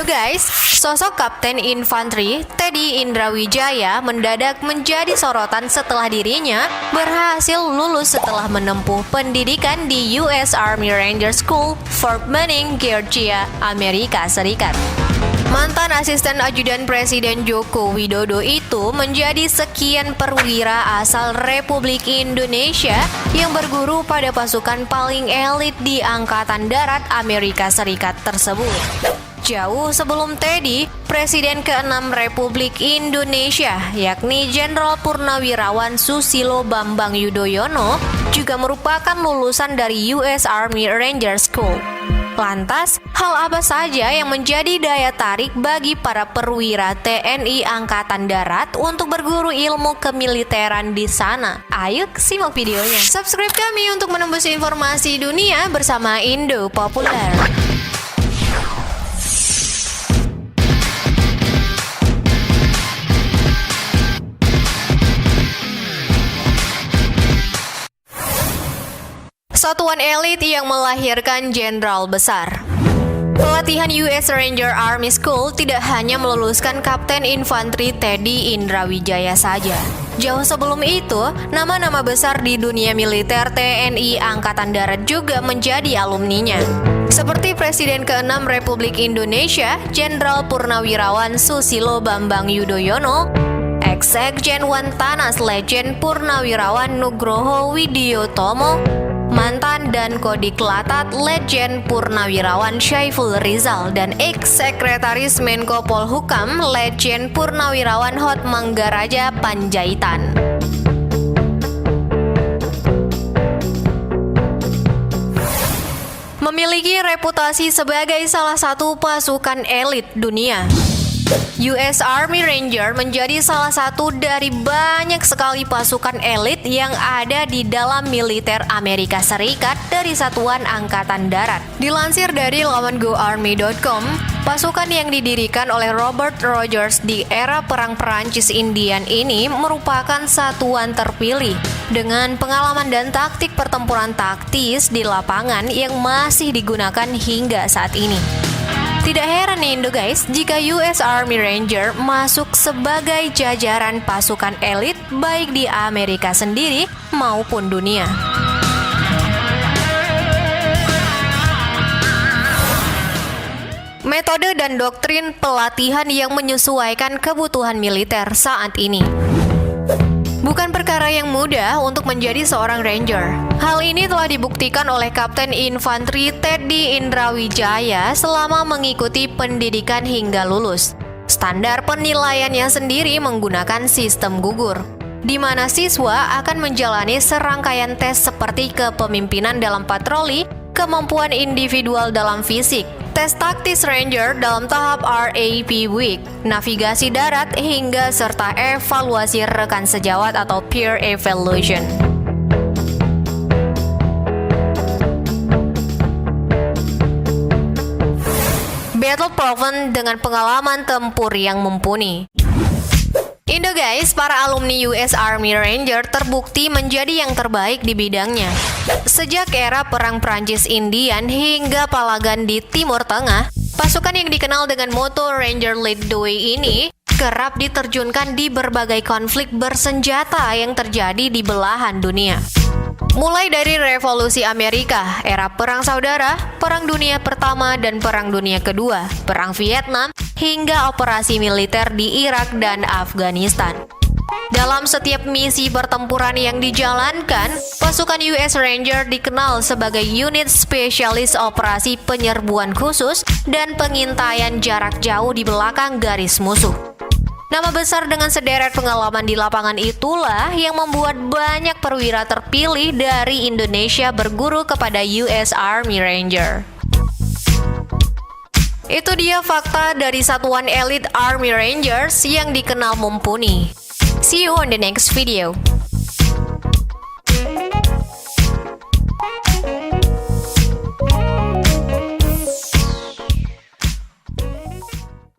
guys, sosok Kapten Infanteri Teddy Indrawijaya mendadak menjadi sorotan setelah dirinya berhasil lulus setelah menempuh pendidikan di US Army Ranger School, Fort Benning, Georgia, Amerika Serikat. Mantan asisten ajudan Presiden Joko Widodo itu menjadi sekian perwira asal Republik Indonesia yang berguru pada pasukan paling elit di Angkatan Darat Amerika Serikat tersebut. Jauh sebelum Teddy, Presiden ke-6 Republik Indonesia, yakni Jenderal Purnawirawan Susilo Bambang Yudhoyono, juga merupakan lulusan dari US Army Ranger School. Lantas, hal apa saja yang menjadi daya tarik bagi para perwira TNI Angkatan Darat untuk berguru ilmu kemiliteran di sana? Ayo simak videonya. Subscribe kami untuk menembus informasi dunia bersama Indo Populer. Satuan elit yang melahirkan jenderal besar. Pelatihan US Ranger Army School tidak hanya meluluskan Kapten Infanteri Teddy Indrawijaya saja. Jauh sebelum itu, nama-nama besar di dunia militer TNI Angkatan Darat juga menjadi alumninya. Seperti Presiden ke-6 Republik Indonesia, Jenderal Purnawirawan Susilo Bambang Yudhoyono, Ex-Sekjen Wantanas Legend Purnawirawan Nugroho Widiyotomo, mantan dan Kodik Latat Legend Purnawirawan Syaiful Rizal, dan ex-sekretaris Menko Polhukam Legend Purnawirawan Hotmanggaraja Panjaitan. Memiliki reputasi sebagai salah satu pasukan elit dunia, US Army Ranger menjadi salah satu dari banyak sekali pasukan elit yang ada di dalam militer Amerika Serikat dari Satuan Angkatan Darat. Dilansir dari laman GoArmy.com, pasukan yang didirikan oleh Robert Rogers di era Perang Perancis-Indian ini merupakan satuan terpilih dengan pengalaman dan taktik pertempuran taktis di lapangan yang masih digunakan hingga saat ini. Tidak heran nih Indo guys, jika US Army Ranger masuk sebagai jajaran pasukan elit baik di Amerika sendiri maupun dunia. Metode dan doktrin pelatihan yang menyesuaikan kebutuhan militer saat ini. Bukan perkara yang mudah untuk menjadi seorang ranger. Hal ini telah dibuktikan oleh Kapten Infanteri Teddy Indrawijaya selama mengikuti pendidikan hingga lulus. Standar penilaiannya sendiri menggunakan sistem gugur, di mana siswa akan menjalani serangkaian tes seperti kepemimpinan dalam patroli, kemampuan individual dalam fisik, tes taktis Ranger dalam tahap RAP Week, navigasi darat, hingga serta evaluasi rekan sejawat atau peer evaluation. Battle proven dengan pengalaman tempur yang mumpuni. Indo guys, para alumni US Army Ranger terbukti menjadi yang terbaik di bidangnya. Sejak era Perang Prancis-Indian hingga Palagan di Timur Tengah, pasukan yang dikenal dengan moto Ranger Lead the Way ini kerap diterjunkan di berbagai konflik bersenjata yang terjadi di belahan dunia. Mulai dari Revolusi Amerika, era Perang Saudara, Perang Dunia Pertama dan Perang Dunia Kedua, Perang Vietnam, hingga operasi militer di Irak dan Afghanistan. Dalam setiap misi pertempuran yang dijalankan, pasukan US Ranger dikenal sebagai unit spesialis operasi penyerbuan khusus dan pengintaian jarak jauh di belakang garis musuh. Nama besar dengan sederet pengalaman di lapangan itulah yang membuat banyak perwira terpilih dari Indonesia berguru kepada US Army Ranger. Itu dia fakta dari satuan elit Army Rangers yang dikenal mumpuni. See you on the next video.